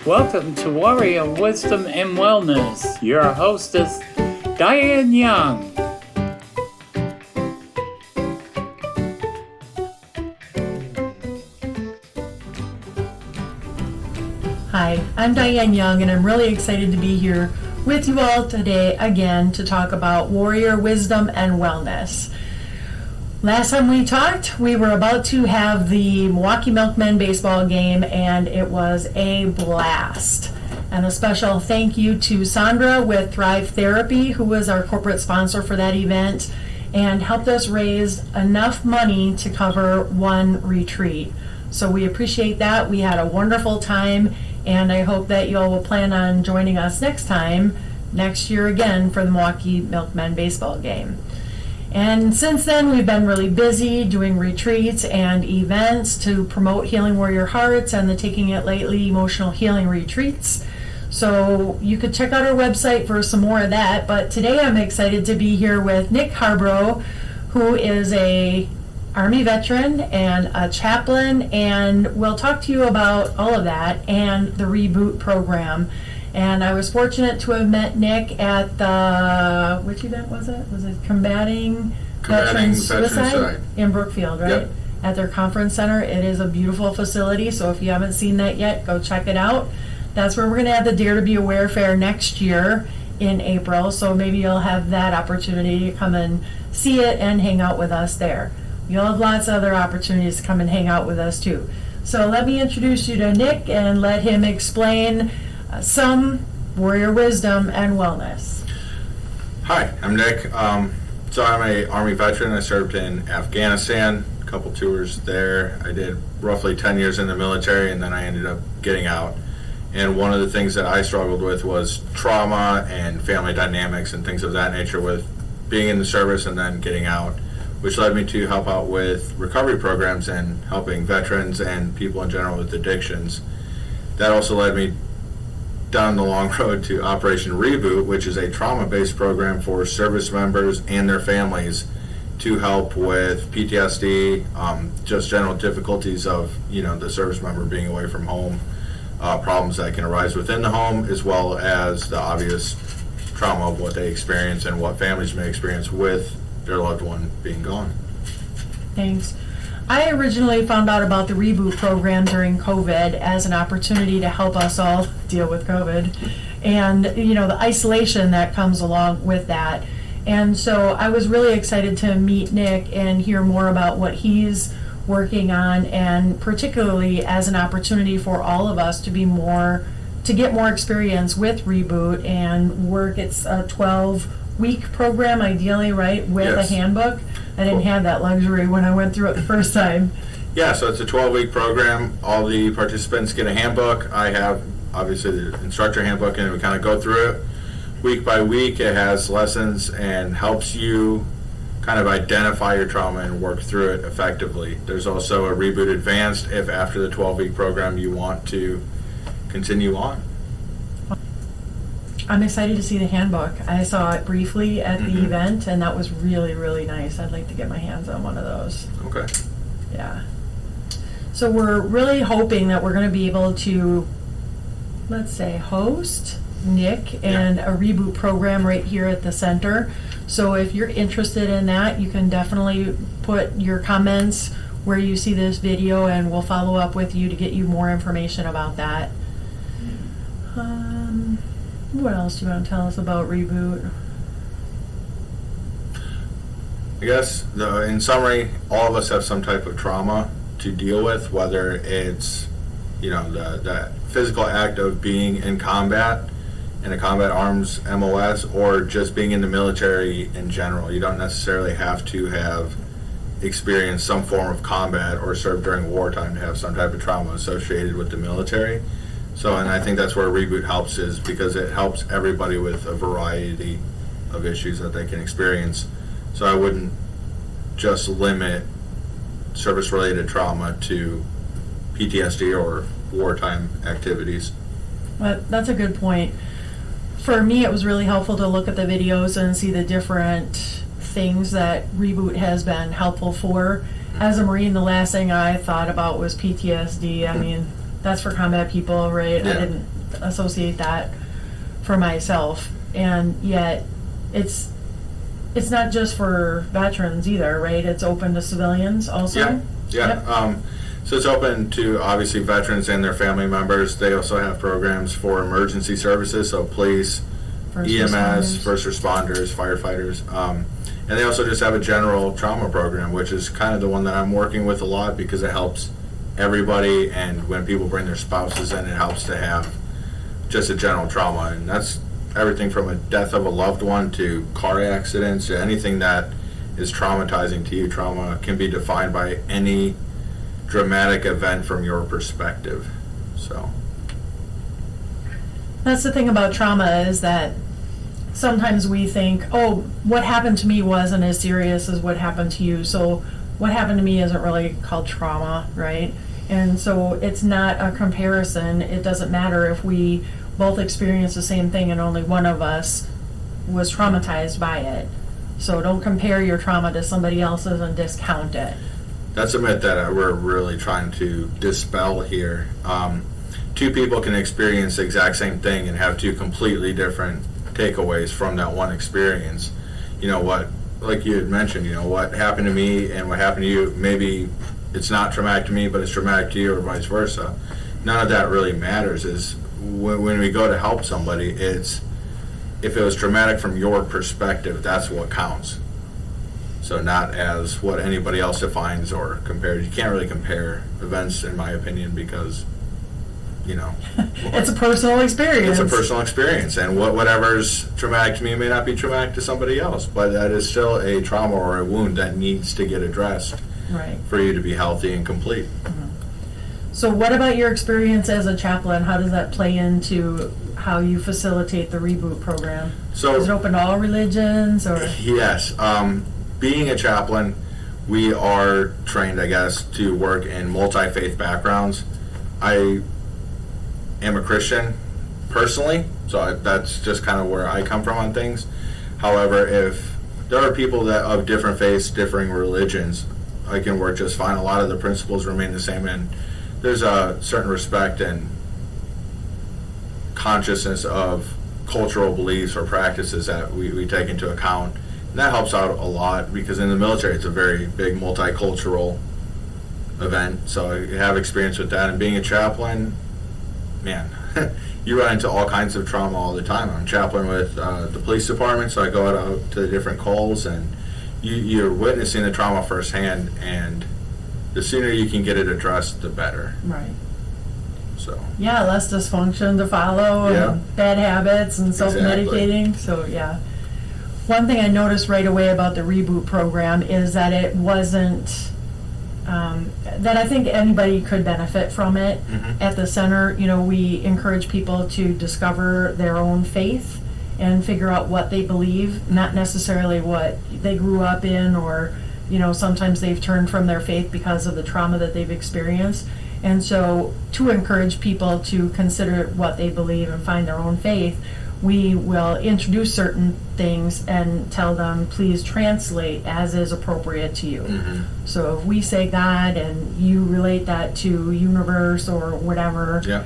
Welcome to Warrior Wisdom and Wellness. Your hostess, Diane Young. Hi, I'm Diane Young, and I'm really excited to be here with you all today again to talk about Warrior Wisdom and Wellness. Last time we talked, we were about to have the Milwaukee Milkmen baseball game, and it was a blast. And a special thank you to Sandra with Thrive Therapy, who was our corporate sponsor for that event and helped us raise enough money to cover one retreat. So we appreciate that. We had a wonderful time, and I hope that you all will plan on joining us next year again for the Milwaukee Milkmen baseball game. And since then, we've been really busy doing retreats and events to promote Healing Warrior Hearts and the Taking It Lightly Emotional Healing Retreats. So you could check out our website for some more of that. But today I'm excited to be here with Nick Harbrough, who is a Army veteran and a chaplain, and we'll talk to you about all of that and the Reboot program. And I was fortunate to have met Nick at the, which event was it? Was it Combating Veteran Suicide in Brookfield, right? Yep. At their conference center. It is a beautiful facility, so if you haven't seen that yet, go check it out. That's where we're going to have the Dare to Be Aware Fair next year in April, so maybe you'll have that opportunity to come and see it and hang out with us there. You'll have lots of other opportunities to come and hang out with us too. So let me introduce you to Nick and let him explain some warrior wisdom and wellness. Hi, I'm Nick. So I'm a Army veteran. I served in Afghanistan, a couple tours there. I did roughly 10 years in the military, and then I ended up getting out. And one of the things that I struggled with was trauma and family dynamics and things of that nature with being in the service and then getting out, which led me to help out with recovery programs and helping veterans and people in general with addictions. That also led me down the long road to Operation Reboot, which is a trauma-based program for service members and their families to help with PTSD, just general difficulties of the service member being away from home, problems that can arise within the home, as well as the obvious trauma of what they experience and what families may experience with their loved one being gone. Thanks. I originally found out about the Reboot program during COVID as an opportunity to help us all deal with COVID and the isolation that comes along with that. And so I was really excited to meet Nick and hear more about what he's working on, and particularly as an opportunity for all of us to get more experience with Reboot and work. It's a 12-week program, ideally, right, with Yes. a handbook. I didn't have that luxury when I went through it the first time. Yeah, so it's a 12-week program. All the participants get a handbook. I have, obviously, the instructor handbook, and we kind of go through it week by week. It has lessons and helps you kind of identify your trauma and work through it effectively. There's also a Reboot Advanced if after the 12-week program you want to continue on. I'm excited to see the handbook. I saw it briefly at the event, and that was really, really nice. I'd like to get my hands on one of those. Okay. Yeah. So we're really hoping that we're going to be able to, let's say, host Nick and a Reboot program right here at the center. So if you're interested in that, you can definitely put your comments where you see this video, and we'll follow up with you to get you more information about that. What else do you want to tell us about Reboot? I guess, in summary, all of us have some type of trauma to deal with, whether it's, the physical act of being in combat, in a combat arms MOS, or just being in the military in general. You don't necessarily have to have experienced some form of combat or served during wartime to have some type of trauma associated with the military. So, and I think that's where Reboot helps, is because it helps everybody with a variety of issues that they can experience. So I wouldn't just limit service-related trauma to PTSD or wartime activities. But that's a good point. For me, it was really helpful to look at the videos and see the different things that Reboot has been helpful for. As a Marine, the last thing I thought about was PTSD. I mean, that's for combat people, right? Yeah. associate that for myself. And yet, it's not just for veterans either, right? It's open to civilians also? Yeah. Yep. So it's open to obviously veterans and their family members. They also have programs for emergency services, so police, First EMS, responders. first responders, firefighters. And they also just have a general trauma program, which is kind of the one that I'm working with a lot because it helps everybody. And when people bring their spouses in, it helps to have just a general trauma. And that's everything from a death of a loved one to car accidents to anything that is traumatizing to you. Trauma can be defined by any dramatic event from your perspective. So That's the thing about trauma is that sometimes we think, oh, what happened to me wasn't as serious as what happened to you, so what happened to me isn't really called trauma, right? And so it's not a comparison. It doesn't matter if we both experienced the same thing and only one of us was traumatized by it. So don't compare your trauma to somebody else's and discount it. that's a myth that we're really trying to dispel here. Two people can experience the exact same thing and have two completely different takeaways from that one experience. You know what, like you had mentioned, what happened to me and what happened to you, maybe it's not traumatic to me, but it's traumatic to you, or vice versa. None of that really matters. Is when we go to help somebody, it's if it was traumatic from your perspective, that's what counts. So not as what anybody else defines or compares. You can't really compare events, in my opinion, because It's a personal experience. it's a personal experience, and whatever's traumatic to me may not be traumatic to somebody else, but that is still a trauma or a wound that needs to get addressed Right. for you to be healthy and complete. So what about your experience as a chaplain? How does that play into how you facilitate the Reboot program? So Is it open to all religions or? yes, being a chaplain, we are trained, I guess, to work in multi-faith backgrounds. I am a Christian personally, so that's just kind of where I come from on things. However, if there are people that of different faiths, differing religions, I can work just fine. A lot of the principles remain the same, and there's a certain respect and consciousness of cultural beliefs or practices that we take into account. And that helps out a lot because in the military it's a very big multicultural event. So I have experience with that. And being a chaplain, man, you run into all kinds of trauma all the time. I'm chaplain with the police department, so I go out to the different calls, and you're witnessing the trauma firsthand, and the sooner you can get it addressed, the better. Right. So Yeah, less dysfunction to follow Yeah. and bad habits and self-medicating. So yeah. One thing I noticed right away about the Reboot program is that it wasn't, that I think anybody could benefit from it. Mhm. At the center, we encourage people to discover their own faith and figure out what they believe, not necessarily what they grew up in, or, sometimes they've turned from their faith because of the trauma that they've experienced. And so to encourage people to consider what they believe and find their own faith, we will introduce certain things and tell them, please translate as is appropriate to you. Mhm. So if we say God and you relate that to universe or whatever, Yeah.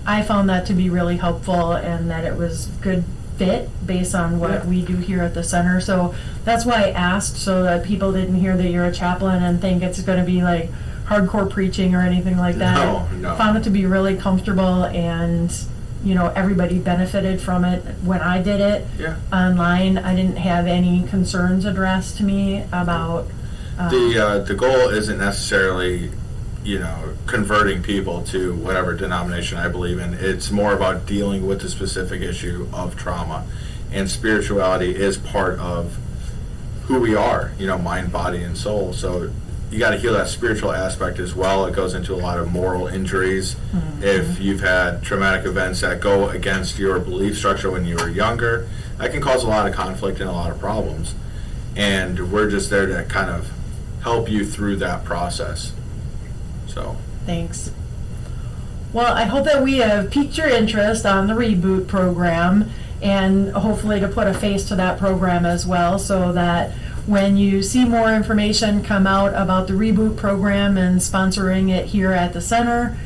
I found that to be really helpful and that it was good fit based on what Yeah. we do here at the center. So that's why I asked, so that people didn't hear that you're a chaplain and think it's going to be like hardcore preaching or anything like that. No. Found it to be really comfortable, and everybody benefited from it. When I did it Yeah. online, I didn't have any concerns addressed to me about The goal isn't necessarily, converting people to whatever denomination I believe in. It's more about dealing with the specific issue of trauma, and spirituality is part of who we are. Mind, body, and soul. So you got to heal that spiritual aspect as well. It goes into a lot of moral injuries. Mm-hmm. If you've had traumatic events that go against your belief structure when you were younger, that can cause a lot of conflict and a lot of problems. And we're just there to kind of help you through that process. So Thanks. Well, I hope that we have piqued your interest on the Reboot program, and hopefully to put a face to that program as well, so that when you see more information come out about the Reboot program and sponsoring it here at the center,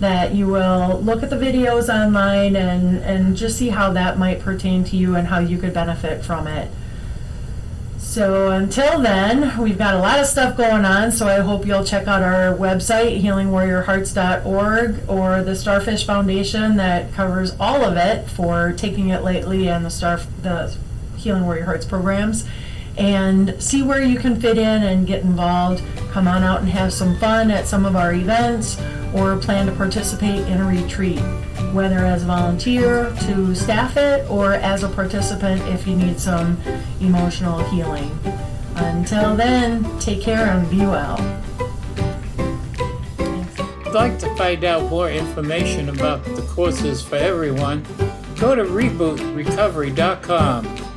that you will look at the videos online and just see how that might pertain to you and how you could benefit from it. So until then, we've got a lot of stuff going on, so I hope you'll check out our website, healingwarriorhearts.org, or the Starfish Foundation that covers all of it for Taking It Lightly and the Healing Warrior Hearts programs, and see where you can fit in and get involved. Come on out and have some fun at some of our events, or plan to participate in a retreat, whether as a volunteer to staff it or as a participant if you need some emotional healing. Until then, take care and be well. If you'd like to find out more information about the courses for everyone, go to rebootrecovery.com.